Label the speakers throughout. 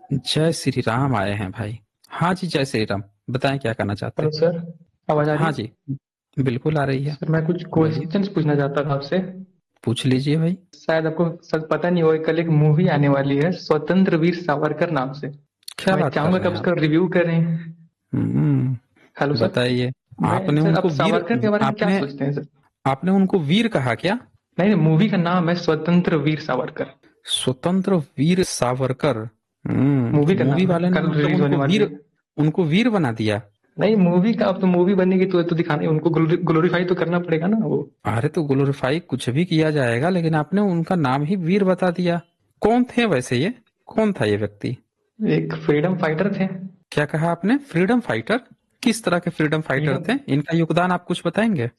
Speaker 1: जय श्री राम आए हैं भाई। हाँ जी, जय श्री राम। बताएं क्या करना चाहते
Speaker 2: हेलो
Speaker 1: हैं।
Speaker 2: सर। आवाज आ रही
Speaker 1: हाँ
Speaker 2: है?
Speaker 1: जी, बिल्कुल आ रही है।
Speaker 2: सर मैं कुछ
Speaker 1: बोलिए,
Speaker 2: क्वेश्चंस पूछना चाहता था आपसे।
Speaker 1: पूछ लीजिए भाई।
Speaker 2: शायद आपको सर पता नहीं होगा, कल एक मूवी आने वाली है स्वतंत्र वीर सावरकर नाम से।
Speaker 1: क्या
Speaker 2: मैं
Speaker 1: बात कर
Speaker 2: चाहूंगा कि
Speaker 1: रहे
Speaker 2: आप
Speaker 1: हैं आप।
Speaker 2: उसका रिव्यू करें। Hello sir.
Speaker 1: बताइए।
Speaker 2: मैं
Speaker 1: आपने
Speaker 2: सर, आप
Speaker 1: उनको वीर
Speaker 2: सावरकर के बारे में क्या
Speaker 1: आपने
Speaker 2: सोचते हैं सर?
Speaker 1: आपने उनको वीर कहा क्या।
Speaker 2: नहीं नहीं, मूवी का नाम है स्वतंत्र वीर सावरकर।
Speaker 1: स्वतंत्र वीर सावरकर।
Speaker 2: मूवी
Speaker 1: तो
Speaker 2: का
Speaker 1: मूवी
Speaker 2: नाम है,
Speaker 1: वाले ने
Speaker 2: कल
Speaker 1: मतलब
Speaker 2: रिलीज होने वाली है।
Speaker 1: उनको वीर बना दिया।
Speaker 2: नहीं, मूवी का अब तो मूवी बनेगी तो दिखाने उनको ग्लोरीफाई तो करना पड़ेगा ना वो।
Speaker 1: अरे तो ग्लोरीफाई कुछ भी किया जाएगा, लेकिन आपने उनका नाम ही वीर बता दिया। कौन थे वैसे ये, कौन था ये व्यक्ति।
Speaker 2: एक फ्रीडम फाइटर थे।
Speaker 1: क्या कहा आपने, फ्रीडम फाइटर। किस तरह के फ्रीडम फाइटर
Speaker 2: फ्रीडम,
Speaker 1: थे, इनका योगदान आप कुछ बताएंगे।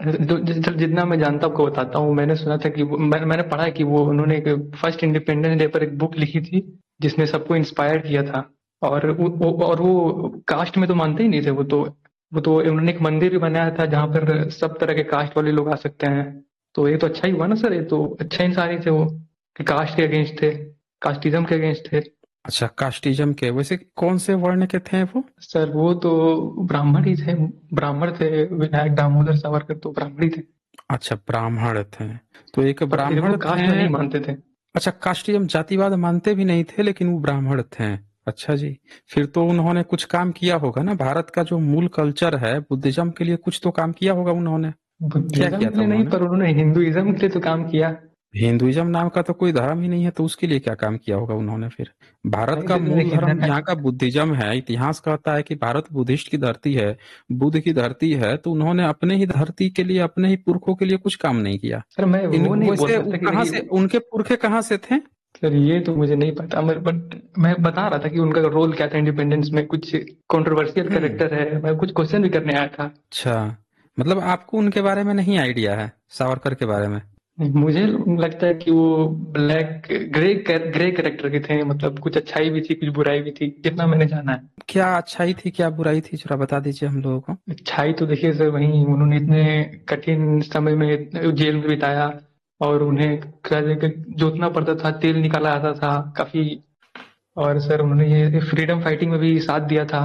Speaker 2: जितना मैं जानता हूँ आपको बताता हूँ। मैंने सुना था कि मैंने पढ़ा है कि वो उन्होंने एक फर्स्ट इंडिपेंडेंस डे पर एक बुक लिखी थी जिसने सबको इंस्पायर किया था। और वो कास्ट में तो मानते ही नहीं थे। वो तो उन्होंने एक मंदिर भी बनाया था जहाँ पर सब तरह के कास्ट वाले लोग आ सकते हैं। तो ये तो अच्छा ही हुआ ना सर, ये तो अच्छा इंसान ही थे वो, कि कास्ट के अगेंस्ट थे, कास्टिज्म के अगेंस्ट थे।
Speaker 1: अच्छा, कास्टिज्म के वैसे कौन से वर्ण के थे वो।
Speaker 2: सर वो तो ब्राह्मण ही थे। ब्राह्मण थे। विनायक दामोदर सावरकर तो ब्राह्मण ही थे।
Speaker 1: अच्छा, ब्राह्मण थे। तो एक
Speaker 2: पर फिर वो
Speaker 1: ब्राह्मण थे।
Speaker 2: कास्ट में नहीं मानते थे।
Speaker 1: अच्छा, कास्टिज्म जातिवाद मानते भी नहीं थे, लेकिन वो ब्राह्मण थे। अच्छा जी। फिर तो उन्होंने कुछ काम किया होगा ना, भारत का जो मूल कल्चर है बुद्धिज्म के लिए कुछ तो काम किया होगा उन्होंने। क्या
Speaker 2: बुद्धिज्म
Speaker 1: किया
Speaker 2: के
Speaker 1: था
Speaker 2: लिए नहीं,
Speaker 1: उन्होंने।
Speaker 2: पर उन्होंने हिंदुइज्म के लिए तो काम किया।
Speaker 1: हिंदुइज्म नाम का तो कोई धर्म ही नहीं है, तो उसके लिए क्या काम किया होगा उन्होंने फिर। भारत
Speaker 2: नहीं
Speaker 1: का
Speaker 2: सर,
Speaker 1: मूल धर्म
Speaker 2: देखिए।
Speaker 1: यहाँ का बुद्धिज्म है। इतिहास कहता है कि भारत बुद्धिस्ट की धरती है, बुद्ध की धरती है। तो उन्होंने अपने ही धरती के लिए, अपने ही पुरखों के लिए कुछ काम नहीं किया।
Speaker 2: सर मैं
Speaker 1: इन
Speaker 2: वो नहीं बोल
Speaker 1: वैसे वो
Speaker 2: सकता कि
Speaker 1: कहाँ
Speaker 2: देखिए।
Speaker 1: से, उनके पुरखे कहाँ से थे।
Speaker 2: सर ये तो मुझे नहीं पता, बट मैं बता रहा था कि उनका रोल क्या था इंडिपेंडेंस में। कुछ कंट्रोवर्शियल
Speaker 1: हम्म।
Speaker 2: कैरेक्टर है, मैं कुछ क्वेश्चन भी करने आया था।
Speaker 1: अच्छा, मतलब आपको उनके बारे में नहीं आइडिया है, सावरकर के बारे में।
Speaker 2: मुझे लगता है कि वो ब्लैक ग्रे ग्रे कैरेक्टर के थे। मतलब कुछ अच्छाई भी थी, कुछ बुराई भी थी, जितना मैंने जाना है।
Speaker 1: क्या अच्छाई थी क्या बुराई थी, जरा बता दीजिए हम लोगों को।
Speaker 2: अच्छाई तो देखिए सर, वही उन्होंने इतने कठिन समय में जेल में बिताया। और उन्हें क्या है कि जोतना पड़ता था, तेल निकाला जाता था काफी। और सर उन्होंने ये फ्रीडम फाइटिंग में भी साथ दिया था।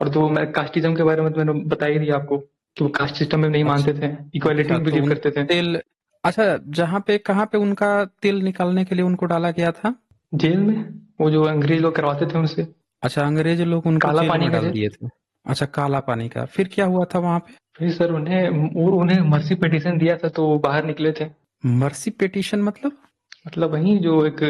Speaker 2: और तो मैं कास्टिज्म के बारे में तो मैंने बता ही दिया आपको कि वो कास्ट सिस्टम में नहीं
Speaker 1: अच्छा।
Speaker 2: मानते थे, इक्वालिटी
Speaker 1: अच्छा
Speaker 2: में
Speaker 1: तो
Speaker 2: बिलीव
Speaker 1: उनको
Speaker 2: करते थे।
Speaker 1: तेल, अच्छा जहाँ पे कहाँ पे उनका तेल निकालने के लिए उनको डाला गया था।
Speaker 2: जेल में, वो जो अंग्रेज लोग करवाते थे उनसे।
Speaker 1: अच्छा, अंग्रेज लोग उनको
Speaker 2: काला
Speaker 1: जेल
Speaker 2: पानी
Speaker 1: में
Speaker 2: का
Speaker 1: डाल
Speaker 2: जेल।
Speaker 1: दिए थे। अच्छा, काला पानी का फिर क्या हुआ था वहां पे।
Speaker 2: फिर सर उन्हें मर्सी पिटीशन दिया था तो वो बाहर निकले थे।
Speaker 1: मर्सी पिटीशन मतलब।
Speaker 2: मतलब वही जो एक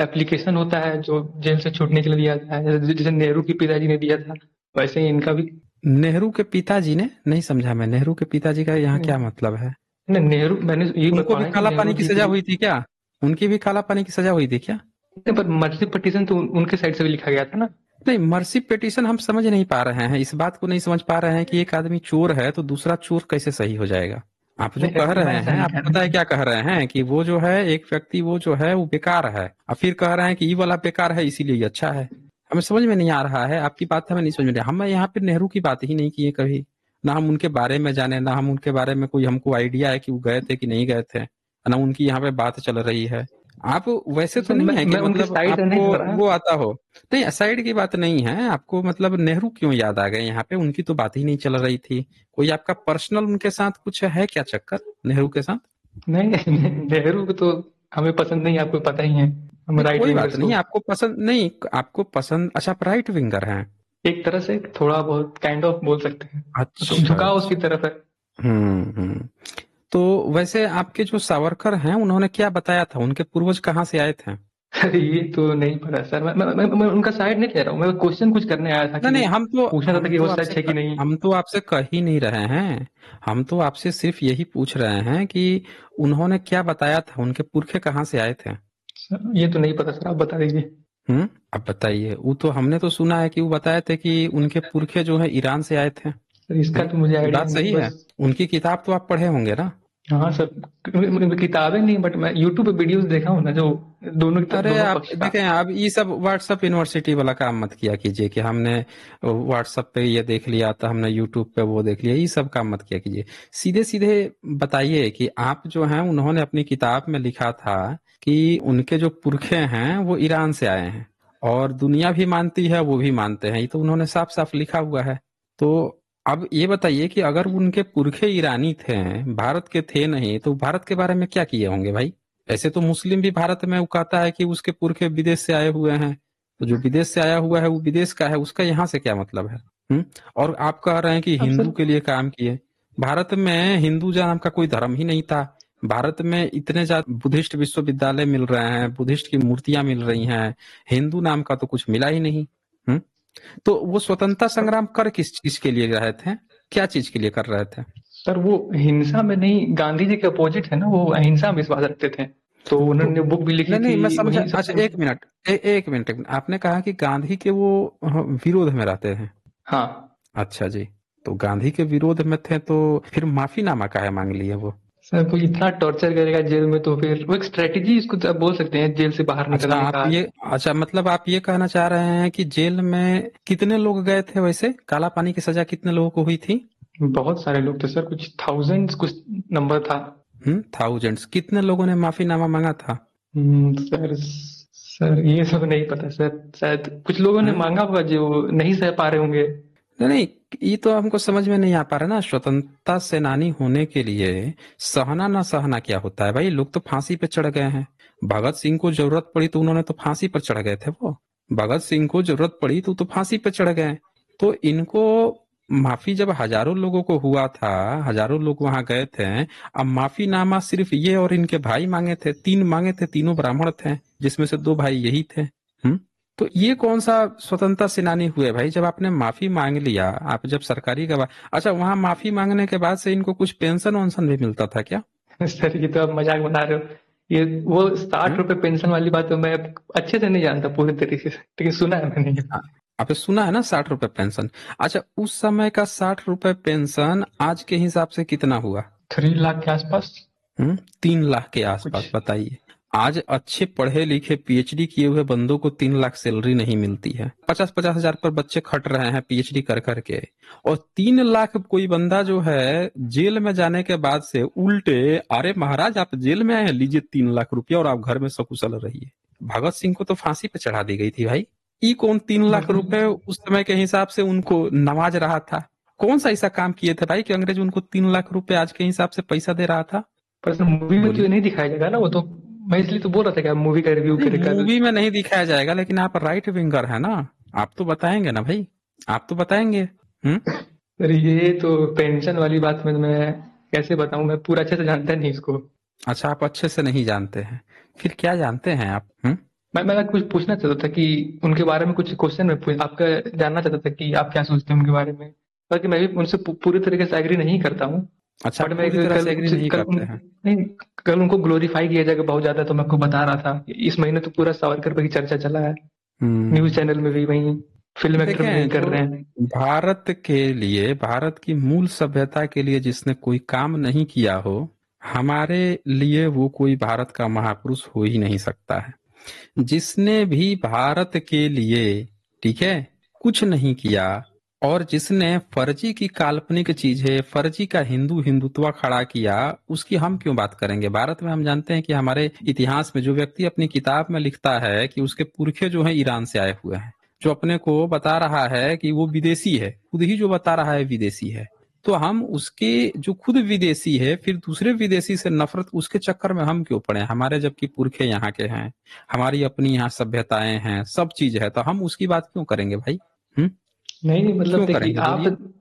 Speaker 2: एप्लीकेशन होता है जो जेल से छूटने के लिए दिया जाता है, जैसे नेहरू के पिताजी ने दिया था, वैसे ही इनका भी।
Speaker 1: नेहरू के पिताजी ने, नहीं समझा मैं, नेहरू के पिताजी का यहाँ क्या मतलब है।
Speaker 2: नहीं, नेहरू मैंने यही
Speaker 1: उनको भी
Speaker 2: पढ़ा है कि
Speaker 1: काला
Speaker 2: नेहरू
Speaker 1: पानी की
Speaker 2: जी
Speaker 1: सजा
Speaker 2: के।
Speaker 1: हुई थी क्या। उनकी भी काला पानी की सजा हुई थी क्या।
Speaker 2: नहीं, पर मर्सी पिटीशन तो उनके साइड से भी लिखा गया था ना।
Speaker 1: नहीं, मर्सी पिटीशन हम समझ नहीं पा रहे हैं, इस बात को नहीं समझ पा रहे हैं कि एक आदमी चोर है तो दूसरा चोर कैसे सही हो जाएगा। आप जो
Speaker 2: नहीं,
Speaker 1: कह
Speaker 2: मैं
Speaker 1: रहे
Speaker 2: ऐसा
Speaker 1: हैं,
Speaker 2: नहीं
Speaker 1: आप
Speaker 2: कह रहा
Speaker 1: पता है
Speaker 2: कि।
Speaker 1: क्या कह रहे हैं कि वो जो है एक व्यक्ति, वो जो है वो बेकार है, और फिर कह रहे हैं कि ये वाला बेकार है इसीलिए ये अच्छा है। हमें समझ में नहीं आ रहा है, आपकी बात हमें नहीं समझ में रही। हम यहाँ पे नेहरू की बात ही नहीं की है कभी। ना हम उनके बारे में जाने, ना हम उनके बारे में कोई हमको आइडिया है कि वो गए थे कि नहीं गए थे, ना उनकी यहाँ पे बात चल रही है। आप वैसे तो
Speaker 2: सर
Speaker 1: नहीं है कि
Speaker 2: मैं उनकी
Speaker 1: मतलब
Speaker 2: साइड से नहीं
Speaker 1: आपको
Speaker 2: लड़ रहा।
Speaker 1: वो आता हो। नहीं, साइड की बात नहीं है, आपको मतलब नेहरू क्यों याद आ गए यहाँ पे, उनकी तो बात ही नहीं चल रही थी। कोई आपका पर्सनल उनके साथ कुछ है क्या चक्कर, नेहरू के साथ।
Speaker 2: नहीं नहीं नहीं, नेहरू को तो हमें पसंद नहीं, आपको पता ही है। हम
Speaker 1: नहीं
Speaker 2: राइट
Speaker 1: कोई बात
Speaker 2: विंगर्स
Speaker 1: नहीं,
Speaker 2: को।
Speaker 1: आपको पसंद नहीं, आपको पसंद, अच्छा आप राइट विंगर हैं।
Speaker 2: एक तरह से थोड़ा बहुत काइंड ऑफ बोल सकते हैं। तो
Speaker 1: अच्छा
Speaker 2: झुकाव उसकी
Speaker 1: अच्छा।
Speaker 2: तरफ है।
Speaker 1: हम्म। तो वैसे आपके जो सावरकर हैं उन्होंने क्या बताया था, उनके पूर्वज कहाँ से आए थे।
Speaker 2: अरे ये तो नहीं पता सर। मैं उनका साइड नहीं ले रहा हूँ, मैं क्वेश्चन कुछ करने आया था
Speaker 1: नहीं
Speaker 2: कि
Speaker 1: नहीं,
Speaker 2: पूछना था कि वो सच है कि नहीं।
Speaker 1: हम तो आपसे कह ही नहीं रहे हैं। हम तो आपसे सिर्फ यही पूछ रहे हैं कि उन्होंने क्या बताया था, उनके पुरखे कहाँ से आए थे।
Speaker 2: सर ये तो नहीं पता सर, आप बता दीजिए।
Speaker 1: अब बताइए, वो तो हमने तो सुना है कि वो बताए थे कि उनके पुरखे जो है ईरान से आए थे।
Speaker 2: सर इसका तो मुझे
Speaker 1: ये
Speaker 2: आइडिया
Speaker 1: बात
Speaker 2: नहीं
Speaker 1: सही है।
Speaker 2: बस।
Speaker 1: उनकी किताब तो आप पढ़े होंगे ना।
Speaker 2: हाँ सर, किताबें नहीं, बट मैं यूट्यूब पे वीडियोस देखा हूँ ना, जो
Speaker 1: अरे
Speaker 2: दोनों
Speaker 1: आप
Speaker 2: पक्ष का।
Speaker 1: देखें, अब ये सब व्हाट्सएप यूनिवर्सिटी वाला काम मत किया कीजिए कि हमने व्हाट्सएप पे ये देख लिया था, हमने यूट्यूब पे वो देख लिया, ये सब काम मत किया कीजिए। सीधे सीधे बताइए कि आप जो हैं, उन्होंने अपनी किताब में लिखा था कि उनके जो पुरखे हैं वो ईरान से आए हैं। और दुनिया भी मानती है, वो भी मानते हैं, ये तो उन्होंने साफ साफ लिखा हुआ है। तो अब ये बताइए कि अगर उनके पुरखे ईरानी थे, भारत के थे नहीं, तो भारत के बारे में क्या किए होंगे भाई? ऐसे तो मुस्लिम भी भारत में वो कहता है कि उसके पुरखे विदेश से आए हुए हैं, तो जो विदेश से आया हुआ है वो विदेश का है, उसका यहाँ से क्या मतलब है? और आप कह रहे हैं कि
Speaker 2: अब
Speaker 1: हिंदू
Speaker 2: सर,
Speaker 1: के लिए काम किए। भारत में हिंदू नाम का कोई धर्म ही नहीं था। भारत में इतने ज्यादा बुद्धिस्ट विश्वविद्यालय मिल रहे हैं, बुद्धिस्ट की मूर्तियां मिल रही हैं, हिंदू नाम का तो कुछ मिला ही नहीं। हम्म तो वो स्वतंत्रता संग्राम कर किस चीज के लिए रहे थे? क्या चीज के लिए कर रहे थे?
Speaker 2: सर वो हिंसा में नहीं, गांधी जी के अपोजिट है ना, वो अहिंसा में विश्वास रखते थे, तो
Speaker 1: तो
Speaker 2: उन्होंने बुक भी लिखी
Speaker 1: नहीं नहीं,
Speaker 2: थी
Speaker 1: मैं समझा।
Speaker 2: वही
Speaker 1: अच्छा,
Speaker 2: सबसे।
Speaker 1: एक मिनट, एक मिनट, आपने कहा कि गांधी के वो विरोध में रहते हैं।
Speaker 2: हाँ
Speaker 1: अच्छा जी। तो गांधी के विरोध में थे तो फिर माफीनामा काहे मांग लिए वो?
Speaker 2: सर, कोई इतना टॉर्चर करेगा जेल में तो फिर वो एक स्ट्रेटेजी इसको तो आप बोल सकते हैं, जेल से बाहर
Speaker 1: अच्छा
Speaker 2: निकलने
Speaker 1: आप
Speaker 2: का।
Speaker 1: ये अच्छा मतलब आप ये कहना चाह रहे हैं कि जेल में कितने लोग गए थे वैसे? काला पानी की सजा कितने लोगों को हुई थी?
Speaker 2: बहुत सारे लोग थे सर, कुछ थाउजेंड्स कुछ नंबर था।
Speaker 1: थाउजेंड्स। कितने लोगों ने माफीनामा मांगा था?
Speaker 2: सर, सर ये सब नहीं पता सर, शायद कुछ लोगों ने
Speaker 1: हम्म
Speaker 2: मांगा होगा जो नहीं सह पा रहे होंगे।
Speaker 1: नहीं नहीं, ये तो हमको समझ में नहीं आ पा रहा ना। स्वतंत्रता सेनानी होने के लिए सहना ना सहना क्या होता है भाई? लोग तो फांसी पे चढ़ गए हैं। भगत सिंह को जरूरत पड़ी तो उन्होंने तो फांसी पर चढ़ गए थे वो। भगत सिंह को जरूरत पड़ी तो फांसी पे चढ़ गए। तो इनको माफी जब हजारों लोगों को हुआ था, हजारों लोग वहां गए थे, अब माफीनामा सिर्फ ये और इनके भाई मांगे थे, तीन मांगे थे, तीनों ब्राह्मण थे, जिसमें से दो भाई यही थे। तो ये कौन सा स्वतंत्रता सेनानी हुए भाई? जब आपने माफी मांग लिया, आप जब सरकारी गवाह। अच्छा, वहां माफी मांगने के बाद से इनको कुछ पेंशन वेंशन भी मिलता था क्या?
Speaker 2: सर ये तो आप मजाक बना रहे हो। ये वो साठ
Speaker 1: हम्म
Speaker 2: रुपए पेंशन वाली बात तो मैं अच्छे से नहीं जानता पूरी तरीके से, लेकिन सुना है मैंने ये।
Speaker 1: हाँ, आपने सुना है ना 60 रुपए पेंशन? अच्छा, उस समय का 60 रुपए पेंशन आज के हिसाब से कितना हुआ?
Speaker 2: 3 लाख के आसपास
Speaker 1: 3 लाख के
Speaker 2: कुछ।
Speaker 1: आसपास। बताइए, आज अच्छे पढ़े लिखे पीएचडी किए हुए बंदों को 3 लाख सैलरी नहीं मिलती है। 50-50 हजार पर बच्चे खट रहे हैं पीएचडी कर करके। और 3 लाख कोई बंदा जो है जेल में जाने के बाद से उल्टे, अरे महाराज आप जेल में आए हैं, लीजिए 3 लाख रुपया और आप घर में सकुशल रहिए। भगत सिंह को तो फांसी पे चढ़ा दी गई थी भाई। ई कौन 3 लाख रुपए उस समय के हिसाब से उनको नवाज रहा था? कौन सा ऐसा काम किए थे भाई कि अंग्रेज उनको 3 लाख रुपए आज के हिसाब से पैसा दे रहा था?
Speaker 2: पर सर मूवी में तो ये
Speaker 1: बोलिए।
Speaker 2: नहीं दिखाया जाएगा ना, वो तो मैं इसलिए तो बोल रहा था कि आप मूवी का रिव्यू
Speaker 1: नहीं,
Speaker 2: करे कर।
Speaker 1: मूवी में नहीं दिखाया जाएगा, लेकिन आप राइट विंगर है ना। आप तो बताएंगे ना भाई, आप तो बताएंगे।
Speaker 2: सर ये तो पेंशन वाली बात में मैं कैसे बताऊं, मैं पूरा अच्छे से जानता नहीं इसको।
Speaker 1: अच्छा, आप अच्छे से नहीं जानते हैं, फिर क्या जानते हैं आप?
Speaker 2: मैं कुछ पूछना चाहता था कि उनके बारे में कुछ क्वेश्चन में आपका जानना चाहता था कि आप क्या सोचते हैं उनके बारे में, ताकि मैं भी उनसे पूरी तरीके से एग्री नहीं करता हूँ।
Speaker 1: अच्छा,
Speaker 2: बट
Speaker 1: आप
Speaker 2: मैं
Speaker 1: पूरी तरह से एग्री नहीं
Speaker 2: कल
Speaker 1: करते हैं?
Speaker 2: नहीं, कल उनको ग्लोरीफाई किया जाएगा बहुत ज्यादा, तो मैं आपको बता रहा था इस महीने तो पूरा सावरकर पर ही चर्चा चला है। न्यूज
Speaker 1: हम्म
Speaker 2: चैनल में भी वही, फिल्म एक्टर भी वही
Speaker 1: देखें,
Speaker 2: कर
Speaker 1: जो
Speaker 2: रहे हैं।
Speaker 1: भारत के लिए, भारत की मूल सभ्यता के लिए जिसने कोई काम नहीं किया हो, हमारे लिए वो कोई भारत का महापुरुष हो ही नहीं सकता है। जिसने भी भारत के लिए, ठीक है, कुछ नहीं किया, और जिसने फर्जी की काल्पनिक चीज है, फर्जी का हिंदुत्व खड़ा किया, उसकी हम क्यों बात करेंगे? भारत में हम जानते हैं कि हमारे इतिहास में जो व्यक्ति अपनी किताब में लिखता है कि उसके पुरखे जो हैं ईरान से आए हुए हैं, जो अपने को बता रहा है कि वो विदेशी है, खुद ही जो बता रहा है विदेशी है, तो हम उसके, जो खुद विदेशी है, फिर दूसरे विदेशी से नफरत, उसके चक्कर में हम क्यों पड़े? हमारे जबकि पुरखे यहाँ के हैं, हमारी अपनी यहाँ सभ्यताएं हैं, सब चीज है, तो हम उसकी बात क्यों करेंगे भाई? हम्म
Speaker 2: नहीं नहीं, मतलब
Speaker 1: क्यों
Speaker 2: देखिए
Speaker 1: करेंगे
Speaker 2: आप,
Speaker 1: बोलिए?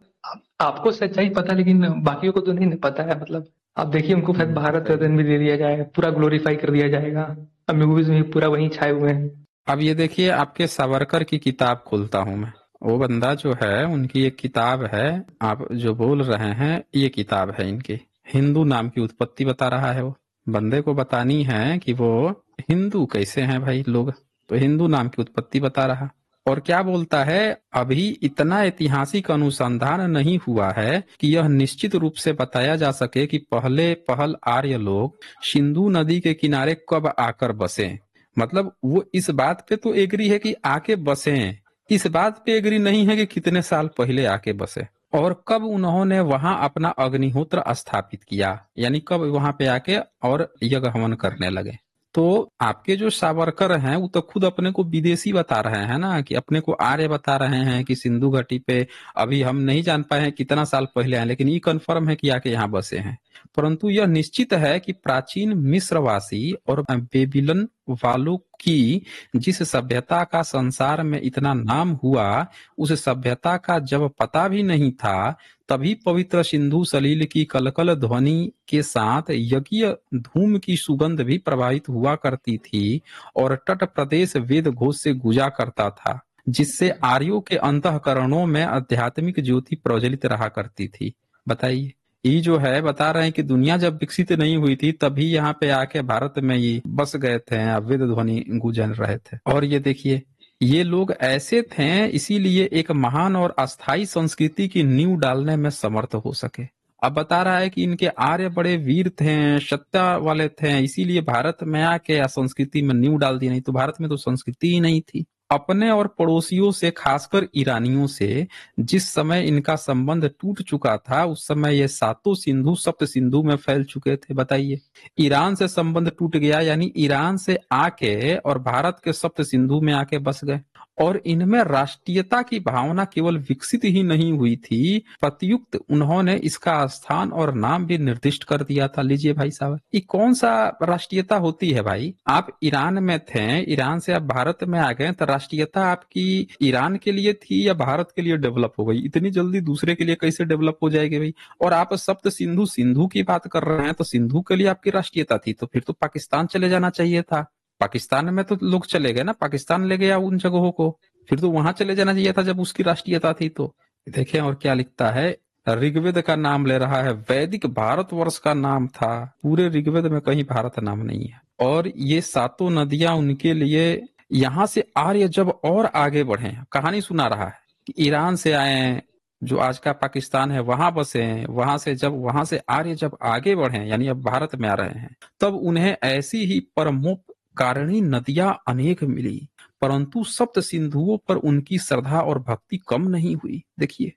Speaker 2: आपको सच्चाई पता, लेकिन बाकियों को तो नहीं पता है। मतलब आप देखिए, उनको शायद भारत
Speaker 1: बताइए।
Speaker 2: रत्न भी दे दिया जाएगा, पूरा ग्लोरीफाई कर दिया जाएगा। अब मूवीज में भी पूरा वही छाए हुए हैं।
Speaker 1: अब ये देखिए, आपके सावरकर की किताब खोलता हूं मैं। वो बंदा जो है, उनकी एक किताब है, आप जो बोल रहे हैं ये किताब है इनकी। हिंदू नाम की उत्पत्ति बता रहा है वो। बंदे को बतानी है कि वो हिंदू कैसे हैं भाई लोग, तो हिंदू नाम की उत्पत्ति बता रहा। और क्या बोलता है, अभी इतना ऐतिहासिक अनुसंधान नहीं हुआ है कि यह निश्चित रूप से बताया जा सके कि पहले पहल आर्य लोग सिंधु नदी के किनारे कब आकर बसे। मतलब वो इस बात पे तो एग्री है कि आके बसे हैं, इस बात पे एग्री नहीं है कि कितने साल पहले आके बसे और कब उन्होंने वहां अपना अग्निहोत्र स्थापित किया, यानी कब वहां पे आके और यज्ञ हवन करने लगे। तो आपके जो सावरकर हैं वो तो खुद अपने को विदेशी बता रहे हैं ना, कि अपने को आर्य बता रहे हैं, कि सिंधु घाटी पे अभी हम नहीं जान पाए हैं कितना साल पहले आए, लेकिन ये कंफर्म है कि आके यहाँ बसे हैं। परंतु यह निश्चित है कि प्राचीन मिस्रवासी और बेबीलन वालों की जिस सभ्यता का संसार में इतना नाम हुआ, उस सभ्यता का जब पता भी नहीं था, तभी पवित्र सिंधु सलील की कलकल ध्वनि के साथ यज्ञ धूम की सुगंध भी प्रवाहित हुआ करती थी, और तट प्रदेश वेद घोष से गुजा करता था, जिससे आर्यों के अंतःकरणों में आध्यात्मिक ज्योति प्रज्वलित रहा करती थी। बताइए, ये जो है बता रहे हैं कि दुनिया जब विकसित नहीं हुई थी तभी यहाँ पे आके भारत में ये बस गए थे, वेद ध्वनि गूंज रहे थे। और ये देखिए, ये लोग ऐसे थे इसीलिए एक महान और अस्थाई संस्कृति की नींव डालने में समर्थ हो सके। अब बता रहा है कि इनके आर्य बड़े वीर थे, सत्ता वाले थे, इसीलिए भारत में आके संस्कृति में नींव डाल दी, नहीं तो भारत में तो संस्कृति ही नहीं थी। अपने और पड़ोसियों से, खासकर ईरानियों से जिस समय इनका संबंध टूट चुका था, उस समय ये सातों सिंधु सप्त सिंधु में फैल चुके थे। बताइए, ईरान से संबंध टूट गया, यानी ईरान से आके और भारत के सप्त सिंधु में आके बस गए। और इनमें राष्ट्रीयता की भावना केवल विकसित ही नहीं हुई थी, प्रत्युक्त उन्होंने इसका स्थान और नाम भी निर्दिष्ट कर दिया था। लीजिए भाई साहब, ये कौन सा राष्ट्रीयता होती है भाई? आप ईरान में थे, ईरान से आप भारत में आ गए, तो राष्ट्रीयता आपकी ईरान के लिए थी या भारत के लिए डेवलप हो गई? इतनी जल्दी दूसरे के लिए कैसे डेवलप हो जाएगी भाई? और आप सप्त सिंधु सिंधु की बात कर रहे हैं, तो सिंधु के लिए आपकी राष्ट्रीयता थी, तो फिर तो पाकिस्तान चले जाना चाहिए था। पाकिस्तान में तो लोग चले गए ना, पाकिस्तान ले गया उन जगहों को, फिर तो वहां चले जाना चाहिए था जब उसकी राष्ट्रीयता थी। तो देखें और क्या लिखता है, ऋग्वेद का नाम ले रहा है, वैदिक भारतवर्ष का नाम था, पूरे ऋग्वेद में कहीं भारत नाम नहीं है। और ये सातों नदियां उनके लिए, यहाँ से आर्य जब और आगे बढ़े, कहानी सुना रहा है कि ईरान से आए, जो आज का पाकिस्तान है वहां बसे, वहां से आर्य जब आगे बढ़े, यानी अब भारत में आ रहे हैं, तब उन्हें ऐसी ही परमोपकारिणी नदियां अनेक मिली, परंतु सप्त सिंधुओं पर उनकी श्रद्धा और भक्ति कम नहीं हुई। देखिए,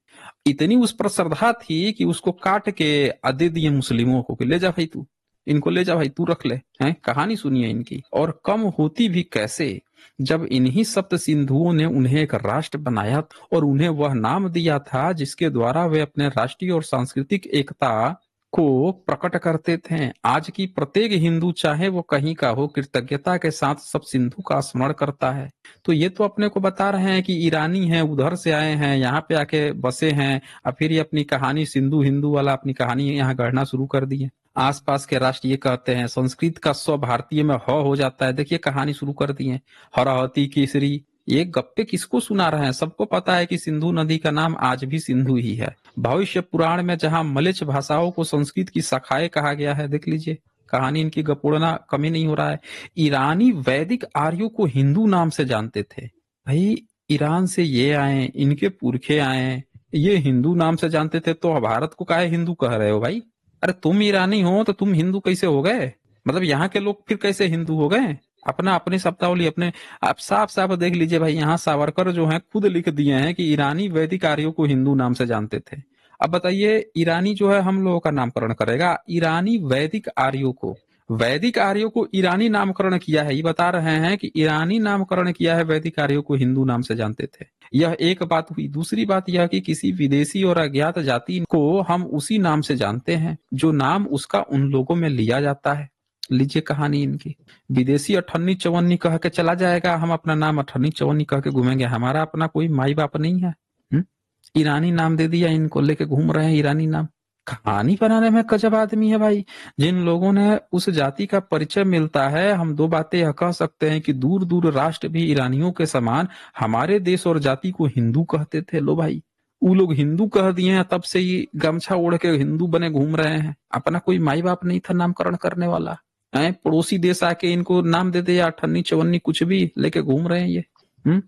Speaker 1: इतनी उस पर श्रद्धा थी कि उसको काट के दे दिए मुस्लिमों को कि ले जा भाई तू, इनको ले जा भाई, तू रख ले। हैं, कहानी सुनिए इनकी। और कम होती भी कैसे, जब इन्हीं सप्त सिंधुओं ने उन्हें एक राष्ट्र बनाया और उन्हें वह नाम दिया था जिसके द्वारा वे अपने राष्ट्रीय और सांस्कृतिक एकता को प्रकट करते थे। आज की प्रत्येक हिंदू, चाहे वो कहीं का हो, कृतज्ञता के साथ सब सिंधु का स्मरण करता है। तो ये तो अपने को बता रहे हैं कि ईरानी हैं, उधर से आए हैं, यहाँ पे आके बसे हैं, और फिर ये अपनी कहानी सिंधु हिंदू वाला अपनी कहानी यहाँ गढ़ना शुरू कर दी है। आसपास के राष्ट्र ये कहते हैं, संस्कृत का स्व भारतीय में ह हो जाता है। देखिए कहानी शुरू कर दी है, हरहती केसरी। ये गप्पे किसको सुना रहे हैं? सबको पता है कि सिंधु नदी का नाम आज भी सिंधु ही है। भविष्य पुराण में जहां मलेच्छ भाषाओं को संस्कृत की शाखाएं कहा गया है, देख लीजिए, कहानी इनकी गपोड़ना कमी नहीं हो रहा है। ईरानी वैदिक आर्यों को हिंदू नाम से जानते थे। भाई, ईरान से ये आए, इनके पुरखे आए, ये हिंदू नाम से जानते थे, तो भारत को काहे हिंदू कह रहे हो भाई? अरे तुम ईरानी हो तो तुम हिंदू कैसे हो गए? मतलब यहाँ के लोग फिर कैसे हिंदू हो गए? अपना अपनी शब्दावली अपने आप साफ साफ देख लीजिए भाई। यहाँ सावरकर जो है खुद लिख दिए हैं कि ईरानी वैदिक आर्यों को हिंदू नाम से जानते थे। अब बताइए, ईरानी जो है हम लोगों का नामकरण करेगा, ईरानी वैदिक आर्यों को, वैदिक आर्यों को ईरानी नामकरण किया है। ये बता रहे हैं कि ईरानी नामकरण किया है, वैदिक आर्यों को हिंदू नाम से जानते थे। यह एक बात हुई। दूसरी बात यह कि किसी विदेशी और अज्ञात जाति को हम उसी नाम से जानते हैं जो नाम उसका उन लोगों में लिया जाता है। लीजिए कहानी इनकी। विदेशी अठन्नी चवन्नी कह के चला जाएगा, हम अपना नाम अठन्नी चवन्नी कह के घूमेंगे, हमारा अपना कोई माई बाप नहीं है। ईरानी नाम दे दिया, इनको लेके घूम रहे हैं ईरानी नाम। कहानी बनाने में गजब आदमी है भाई। जिन लोगों ने उस जाति का परिचय मिलता है, हम दो बातें यह कह सकते हैं कि दूर दूर राष्ट्र भी ईरानियों के समान हमारे देश और जाति को हिंदू कहते थे। लो भाई, वो लोग हिंदू कह दिए हैं, तब से ही गमछा ओढ़ के हिंदू बने घूम रहे हैं। अपना कोई माई बाप नहीं था नामकरण करने वाला है, पड़ोसी देश आके इनको नाम दे दे, या अठन्नी चवन्नी कुछ भी लेके घूम रहे हैं ये।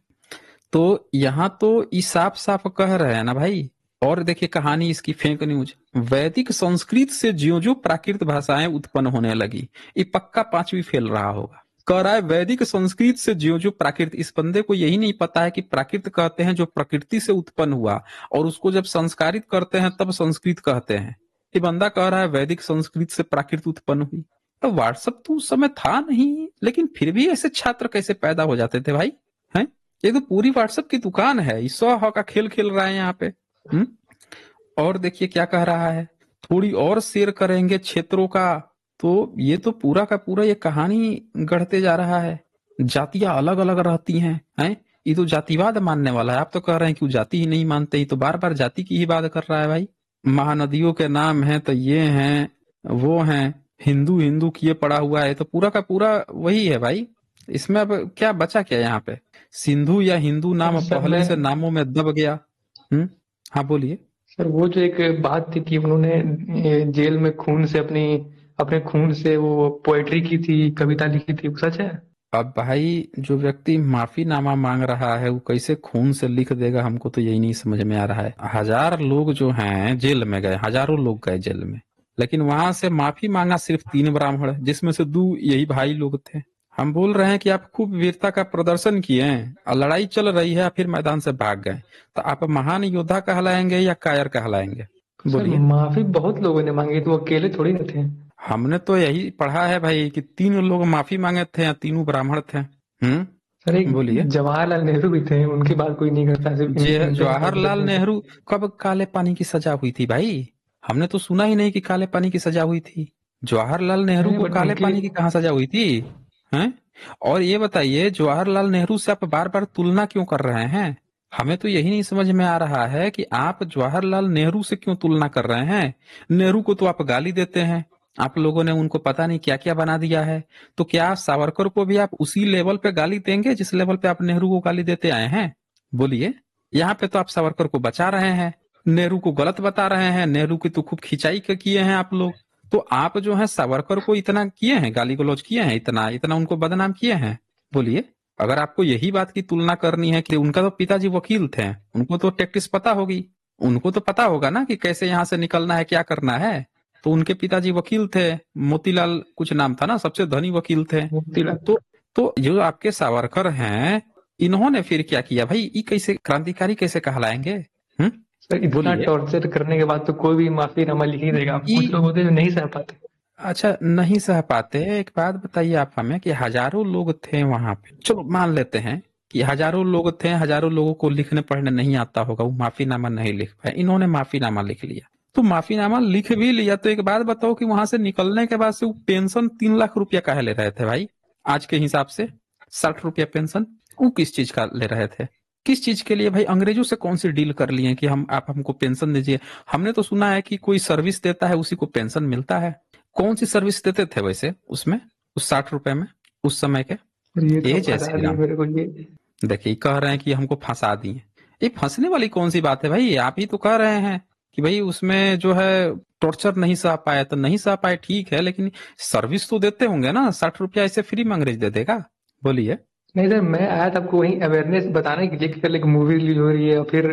Speaker 1: तो यहाँ तो ये साफ साफ कह रहे हैं ना भाई। और देखिए कहानी इसकी, फेक न्यूज। वैदिक संस्कृत से ज्यो ज्यो प्राकृत भाषाएं उत्पन्न होने लगी, ये पक्का पांचवी फेल रहा होगा। कह रहा है वैदिक संस्कृत से ज्यो ज्यो प्राकृत। इस बंदे को यही नहीं पता है कि प्राकृत कहते हैं जो प्रकृति से उत्पन्न हुआ, और उसको जब संस्कारित करते हैं तब संस्कृत कहते हैं। ये बंदा कह रहा है वैदिक संस्कृत से प्राकृत उत्पन्न हुई। तो व्हाट्सएप तो उस समय था नहीं, लेकिन फिर भी ऐसे छात्र कैसे पैदा हो जाते थे भाई? हैं? ये तो पूरी व्हाट्सएप की दुकान है, ये 100 का खेल खेल रहा है यहाँ पे। हम्म। और देखिए क्या कह रहा है, थोड़ी और शेयर करेंगे क्षेत्रों का, तो ये तो पूरा का पूरा ये कहानी गढ़ते जा रहा है। जातियां अलग अलग रहती हैं। ये तो जातिवाद मानने वाला है। आप तो कह रहे हैं कि वो जाति ही नहीं मानते, ये तो बार बार जाति की ही बात कर रहा है भाई। महानदियों के नाम हैं तो ये हैं वो हैं, हिंदू हिंदू किए पड़ा हुआ है, तो पूरा का पूरा वही है भाई। इसमें अब क्या बचा क्या यहाँ पे? सिंधु या हिंदू नाम अब
Speaker 2: सर
Speaker 1: पहले
Speaker 2: मैं
Speaker 1: से नामों में दब गया। हाँ बोलिए।
Speaker 2: सर वो जो एक बात थी कि उन्होंने जेल में खून से अपने खून से वो पोएट्री की थी, कविता लिखी थी, वो सच है?
Speaker 1: अब भाई जो व्यक्ति माफीनामा मांग रहा है वो कैसे खून से लिख देगा, हमको तो यही नहीं समझ में आ रहा है। 1000 लोग जो हैं जेल में गए, हजारों लोग गए जेल में, लेकिन वहां से माफी मांगा सिर्फ 3 ब्राह्मण, जिसमें से 2 यही भाई लोग थे। हम बोल रहे हैं कि आप खूब वीरता का प्रदर्शन किए हैं और लड़ाई चल रही है, फिर मैदान से भाग गए, तो आप महान योद्धा कहलाएंगे या कायर कहलाएंगे?
Speaker 2: सर
Speaker 1: बोलिए।
Speaker 2: माफी बहुत लोगों ने मांगी, तो वो अकेले थोड़ी ना थे।
Speaker 1: हमने तो यही पढ़ा है भाई कि 3 लोग माफी मांगे थे, या तीनों ब्राह्मण थे।
Speaker 2: सर एक
Speaker 1: बोलिए।
Speaker 2: जवाहरलाल नेहरू भी थे, उनकी बात कोई नहीं करता, सिर्फ इंडिपेंडेंस
Speaker 1: जवाहरलाल
Speaker 2: देने से।
Speaker 1: नेहरू कब काले पानी की सजा हुई थी भाई? हमने तो सुना ही नहीं कि काले पानी की सजा हुई थी। जवाहरलाल नेहरू
Speaker 2: नहीं
Speaker 1: को
Speaker 2: बट
Speaker 1: काले
Speaker 2: उनके
Speaker 1: पानी की कहाँ सजा हुई थी? हैं? और ये बताइए, जवाहरलाल नेहरू से आप बार बार तुलना क्यों कर रहे हैं? हमें तो यही नहीं समझ में आ रहा है कि आप जवाहरलाल नेहरू से क्यों तुलना कर रहे हैं। नेहरू को तो आप गाली देते हैं, आप लोगों ने उनको पता नहीं क्या क्या बना दिया है। तो क्या सावरकर को भी आप उसी लेवल पे गाली देंगे जिस लेवल पे आप नेहरू को गाली देते आए हैं? बोलिए। यहाँ पे तो आप सावरकर को बचा रहे हैं, नेहरू को गलत बता रहे हैं। नेहरू की तो खूब खिंचाई किए हैं आप लोग। तो आप जो है सावरकर को इतना किए हैं, गाली गलौज किए हैं, इतना इतना उनको बदनाम किए हैं। बोलिए। अगर आपको यही बात की तुलना करनी है कि उनका तो पिताजी वकील थे, उनको तो टैक्टिस पता होगी, उनको तो पता होगा ना कि कैसे यहाँ से निकलना है, क्या करना है। तो उनके पिताजी वकील थे, मोतीलाल कुछ नाम था ना, सबसे धनी वकील थे।
Speaker 2: मोतीलाल।
Speaker 1: तो जो आपके सावरकर हैं, इन्होंने फिर क्या किया भाई? ये कैसे क्रांतिकारी कैसे कहलाएंगे?
Speaker 2: सर इतना
Speaker 1: बोलिए।
Speaker 2: टॉर्चर करने के बाद तो कोई भी माफीनामा लिख ही देगा, कुछ
Speaker 1: ये
Speaker 2: लोग होते हैं जो नहीं सह पाते।
Speaker 1: अच्छा नहीं सह पाते। एक बात बताइए आप हमें कि हजारों लोग थे वहां पे, चलो मान लेते हैं कि हजारों लोग थे, हजारों लोगों को लिखने पढ़ने नहीं आता होगा, वो माफीनामा नहीं लिख पाए, इन्होंने माफीनामा लिख लिया। तो माफीनामा लिख भी लिया, तो एक बात बताओ कि वहां से निकलने के बाद से वो पेंशन 3 लाख रुपया काहे ले रहे थे भाई? आज के हिसाब से 60 रुपया पेंशन, वो किस चीज का ले रहे थे? किस चीज के लिए भाई? अंग्रेजों से कौन सी डील कर लिए कि हम आप हमको पेंशन दीजिए? हमने तो सुना है कि कोई सर्विस देता है उसी को पेंशन मिलता है। कौन सी सर्विस देते थे वैसे उसमें, उस 60 रुपए में, उस समय के?
Speaker 2: और ये तो
Speaker 1: ये जय
Speaker 2: फंसा
Speaker 1: श्री
Speaker 2: दिए
Speaker 1: राम।
Speaker 2: मेरे को ये।
Speaker 1: देखिए कह रहे हैं कि हमको फंसा दिए। ये फंसने वाली कौन सी बात है भाई? आप ही तो कह रहे हैं कि भाई उसमें जो है टॉर्चर नहीं सह पाए, तो नहीं सह पाए ठीक है, लेकिन सर्विस तो देते होंगे ना। 60 रुपया ऐसे फ्री में अंग्रेज दे देगा? बोलिए।
Speaker 2: नहीं सर, मैं आया था आपको वही अवेयरनेस बताने के लिए कि कल एक मूवी रिलीज हो रही है और फिर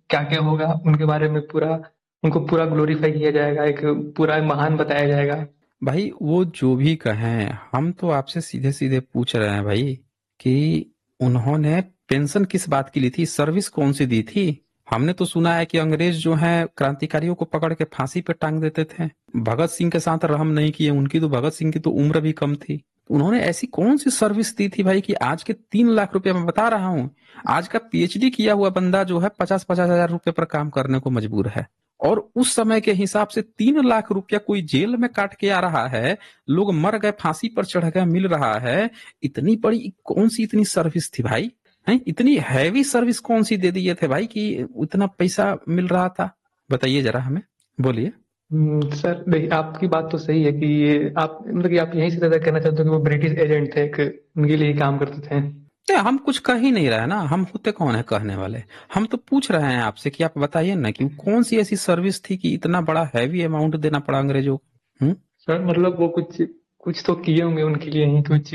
Speaker 2: क्या क्या होगा उनके बारे में, पूरा उनको पूरा ग्लोरीफाई किया जाएगा, एक पूरा महान बताया जाएगा।
Speaker 1: भाई वो जो भी कहें, हम तो आपसे सीधे सीधे पूछ रहे हैं भाई कि उन्होंने पेंशन किस बात की ली थी, सर्विस कौन सी दी थी? हमने तो सुना है कि अंग्रेज जो है क्रांतिकारियों को पकड़ के फांसी पे टांग देते थे। भगत सिंह के साथ रहम नहीं किए, उनकी तो भगत सिंह की तो उम्र भी कम थी। उन्होंने ऐसी कौन सी सर्विस दी थी भाई कि आज के 3 लाख रुपया, मैं बता रहा हूँ, आज का पीएचडी किया हुआ बंदा जो है 50-50 हजार रुपये पर काम करने को मजबूर है। और उस समय के हिसाब से 3 लाख रुपया कोई जेल में काट के आ रहा है, लोग मर गए, फांसी पर चढ़ गए, मिल रहा है। इतनी बड़ी कौन सी इतनी सर्विस थी भाई? हैं? इतनी हैवी सर्विस कौन सी दे दिए थे भाई कि उतना पैसा मिल रहा था? बताइए जरा हमें। बोलिए।
Speaker 2: सर देखिए, आपकी बात तो सही है कि ये आप मतलब कि आप यही से ज्यादा कहना चाहते हो कि वो ब्रिटिश एजेंट थे, एक उनके लिए ही काम करते थे।
Speaker 1: हम कुछ कह ही नहीं रहे ना, हम होते कौन है कहने वाले? हम तो पूछ रहे हैं आपसे कि आप बताइए ना कि कौन सी ऐसी सर्विस थी कि इतना बड़ा हैवी अमाउंट देना पड़ा अंग्रेजों को?
Speaker 2: सर मतलब वो कुछ कुछ तो किए होंगे उनके लिए ही कुछ,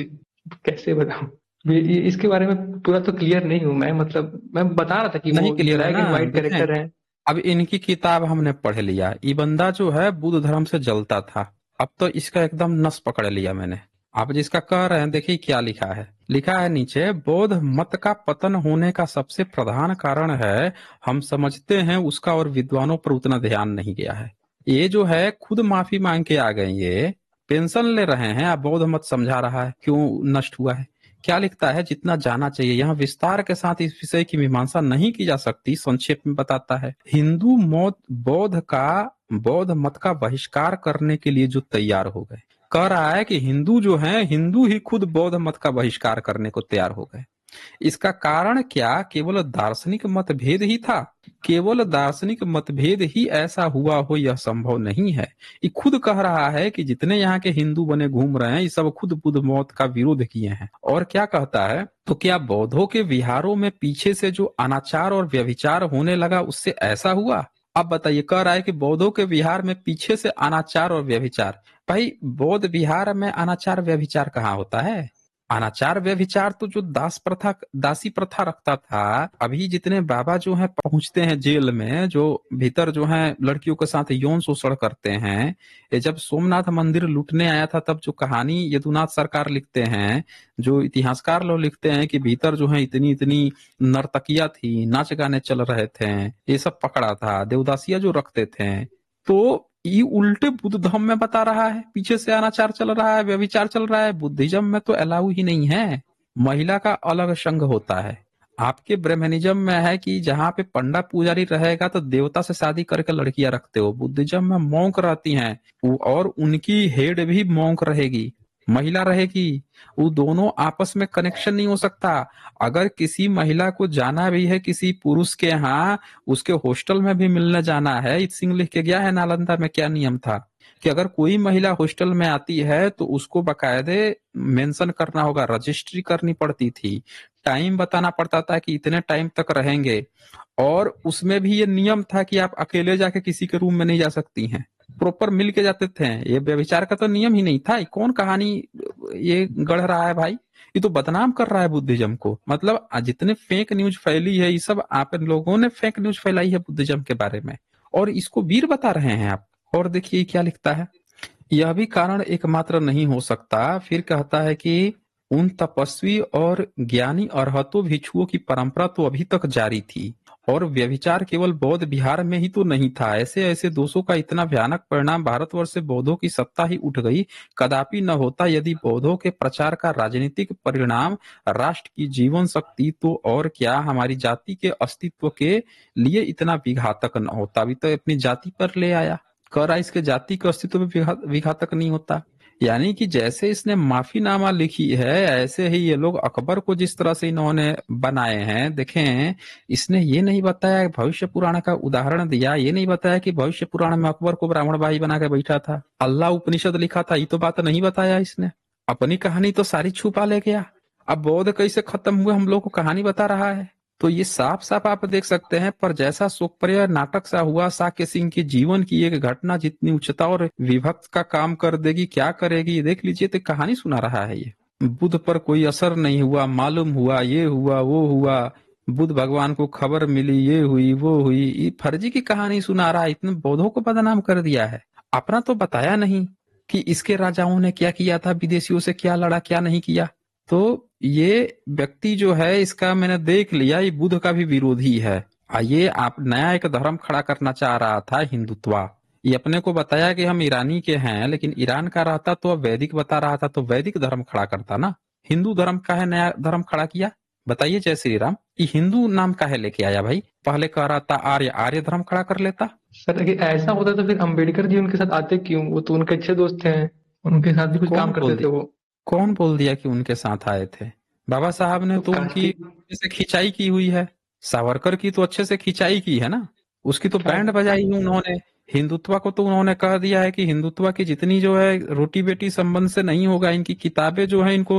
Speaker 2: कैसे बताऊं। इसके बारे में पूरा तो क्लियर नहीं हूं मैं, मतलब मैं बता रहा था कि
Speaker 1: नहीं
Speaker 2: वो
Speaker 1: क्लियर है
Speaker 2: ब्लैक
Speaker 1: ना?
Speaker 2: एंड व्हाइट
Speaker 1: देखें,
Speaker 2: कैरेक्टर है।
Speaker 1: अब इनकी किताब हमने पढ़ लिया, ये बंदा जो है बुद्ध धर्म से जलता था। अब तो इसका एकदम नस पकड़ लिया मैंने। आप जिसका कह रहे हैं, देखिए क्या लिखा है। लिखा है नीचे, बौद्ध मत का पतन होने का सबसे प्रधान कारण है, हम समझते हैं उसका और विद्वानों पर उतना ध्यान नहीं गया है। ये जो है खुद माफी मांग के आ गए ये। पेंशन ले रहे हैं, आप बौद्ध मत समझा रहा है क्यों नष्ट हुआ है। क्या लिखता है, जितना जाना चाहिए। यहाँ विस्तार के साथ इस विषय की मीमांसा नहीं की जा सकती, संक्षेप में बताता है। हिंदू मौत बौद्ध मत का बहिष्कार करने के लिए जो तैयार हो गए, कह रहा है कि हिंदू जो हैं, हिंदू ही खुद बौद्ध मत का बहिष्कार करने को तैयार हो गए। इसका कारण क्या, केवल दार्शनिक मतभेद ही था? केवल दार्शनिक मतभेद ही ऐसा हुआ हो यह संभव नहीं है। ये खुद कह रहा है कि जितने यहाँ के हिंदू बने घूम रहे हैं, ये सब खुद बुद्ध मौत का विरोध किए हैं। और क्या कहता है, तो क्या बौद्धों के विहारों में पीछे से जो अनाचार और व्यभिचार होने लगा उससे ऐसा हुआ? अब बताइए, कह रहा है कि बौद्धों के विहार में पीछे से अनाचार और व्यभिचार। भाई, बौद्ध विहार में अनाचार व्यभिचार कहाँ होता है? अनाचार व्यभिचार तो जो दासी प्रथा रखता था। अभी जितने बाबा जो हैं पहुंचते हैं जेल में, जो भीतर जो हैं लड़कियों के साथ यौन शोषण करते हैं। ये जब सोमनाथ मंदिर लूटने आया था, तब जो कहानी यदुनाथ सरकार लिखते हैं, जो इतिहासकार लोग लिखते हैं कि भीतर जो है इतनी इतनी नर्तकियां थी, नाच गाने चल रहे थे, ये सब पकड़ा था, देवदासिया जो रखते थे। तो ये उल्टे बुद्ध धर्म में बता रहा है पीछे से अनाचार चल रहा है, व्यभिचार चल रहा है। बुद्धिज्म में तो अलाउ ही नहीं है। महिला का अलग संघ होता है। आपके ब्राह्मणिज्म में है कि जहाँ पे पंडा पुजारी रहेगा तो देवता से शादी करके लड़कियां रखते हो। बुद्धिज्म में मॉन्क रहती हैं, और उनकी हेड भी मॉन्क रहेगी, महिला रहेगी। वो दोनों आपस में कनेक्शन नहीं हो सकता। अगर किसी महिला को जाना भी है किसी पुरुष के यहाँ, उसके हॉस्टल में भी मिलने जाना है। इत सिंह लिख के गया है नालंदा में, क्या नियम था कि अगर कोई महिला हॉस्टल में आती है तो उसको बकायदे मेंशन करना होगा, रजिस्ट्री करनी पड़ती थी, टाइम बताना पड़ता था कि इतने टाइम तक रहेंगे। और उसमें भी ये नियम था कि आप अकेले जाके किसी के रूम में नहीं जा सकती हैं, प्रॉपर मिल के जाते थे। ये व्यभिचार का तो नियम ही नहीं था। ये कौन कहानी ये गढ़ रहा है भाई? ये तो बदनाम कर रहा है बुद्धिज्म को। मतलब जितने फेक न्यूज फैली है, ये सब आप लोगों ने फेक न्यूज फैलाई है बुद्धिज्म के बारे में, और इसको वीर बता रहे हैं आप। और देखिए क्या लिखता है, यह भी कारण एकमात्र नहीं हो सकता। फिर कहता है कि उन तपस्वी और ज्ञानी अरहतों भिक्षुओं की परंपरा तो अभी तक जारी थी, और व्यभिचार केवल बौद्ध बिहार में ही तो नहीं था। ऐसे ऐसे दोषों का इतना भयानक परिणाम भारतवर्ष से बौद्धों की सत्ता ही उठ गई, कदापि न होता यदि बौद्धों के प्रचार का राजनीतिक परिणाम राष्ट्र की जीवन शक्ति तो और क्या हमारी जाति के अस्तित्व के लिए इतना विघातक न होता। अभी तो अपनी जाति पर ले आया, कह रहा इसके जाति के अस्तित्व में विघातक नहीं होता। यानी कि जैसे इसने माफीनामा लिखी है, ऐसे ही ये लोग अकबर को जिस तरह से इन्होंने बनाए हैं। देखें, इसने ये नहीं बताया, भविष्य पुराण का उदाहरण दिया, ये नहीं बताया कि भविष्य पुराण में अकबर को ब्राह्मण भाई बना के बैठा था, अल्लाह उपनिषद लिखा था, ये तो बात नहीं बताया इसने। अपनी कहानी तो सारी छुपा ले गया। अब बौद्ध कैसे खत्म हुए हम लोग को कहानी बता रहा है। तो ये साफ साफ आप देख सकते हैं। पर जैसा शोकप्रिय नाटक सा हुआ, साक्य सिंह के जीवन की एक घटना जितनी उच्चता और विभक्त का काम कर देगी, क्या करेगी देख लीजिए। तो कहानी सुना रहा है ये। बुद्ध पर कोई असर नहीं हुआ, मालूम हुआ, ये हुआ वो हुआ, बुद्ध भगवान को खबर मिली, ये हुई वो हुई। ये फर्जी की कहानी सुना रहा है, इतने बौद्धों को बदनाम कर दिया है। अपना तो बताया नहीं कि इसके राजाओं ने क्या किया था, विदेशियों से क्या लड़ा क्या नहीं किया। तो ये व्यक्ति जो है, इसका मैंने देख लिया, ये बुद्ध का भी विरोधी है। ये आप नया एक धर्म खड़ा करना चाह रहा था, हिंदुत्व। ये अपने को बताया कि हम ईरानी के हैं, लेकिन ईरान का रहता तो अब वैदिक बता रहा था, तो वैदिक धर्म खड़ा करता ना। हिंदू धर्म का है नया धर्म खड़ा किया? बताइए जय श्री राम। ये हिंदू नाम का है लेके आया भाई? पहले कह रहा था आर्य, आर्य धर्म खड़ा कर लेता।
Speaker 2: सर अगर ऐसा होता तो फिर अम्बेडकर जी उनके साथ आते क्यों? वो तो उनके अच्छे दोस्त थे, उनके साथ भी कुछ
Speaker 1: कौन
Speaker 2: काम करते
Speaker 1: बोल
Speaker 2: थे
Speaker 1: दिया,
Speaker 2: वो।
Speaker 1: कौन बोल दिया कि उनके साथ आए थे? बाबा साहब ने
Speaker 2: तो
Speaker 1: तो उनकी
Speaker 2: कार्तिक
Speaker 1: अच्छे से खिंचाई की हुई है। सावरकर की तो अच्छे से खिंचाई की है ना, उसकी तो बैंड
Speaker 2: कार्तिक
Speaker 1: बजाई है उन्होंने। हिंदुत्व को तो उन्होंने कह दिया है कि हिंदुत्व की जितनी जो है रोटी बेटी संबंध से नहीं होगा, इनकी किताबें जो है इनको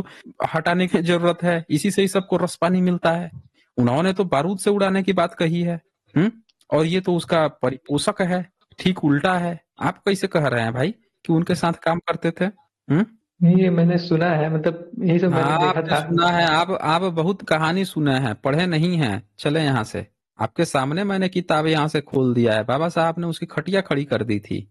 Speaker 1: हटाने की जरूरत है, इसी से ही सबको रस पानी मिलता है। उन्होंने तो बारूद से उड़ाने की बात कही है। हम्म। और ये तो उसका परिपोषक है, ठीक उल्टा है। आप कैसे कह रहे हैं भाई कि उनके साथ काम करते थे? हम्म।
Speaker 2: ये मैंने सुना है, मतलब यही सब मैंने देखा
Speaker 1: आपने
Speaker 2: था।
Speaker 1: सुना है? आप बहुत कहानी सुने हैं, पढ़े नहीं हैं। चले यहाँ से, आपके सामने मैंने किताब यहाँ से खोल दिया है। बाबा साहब ने उसकी खटिया खड़ी कर दी थी।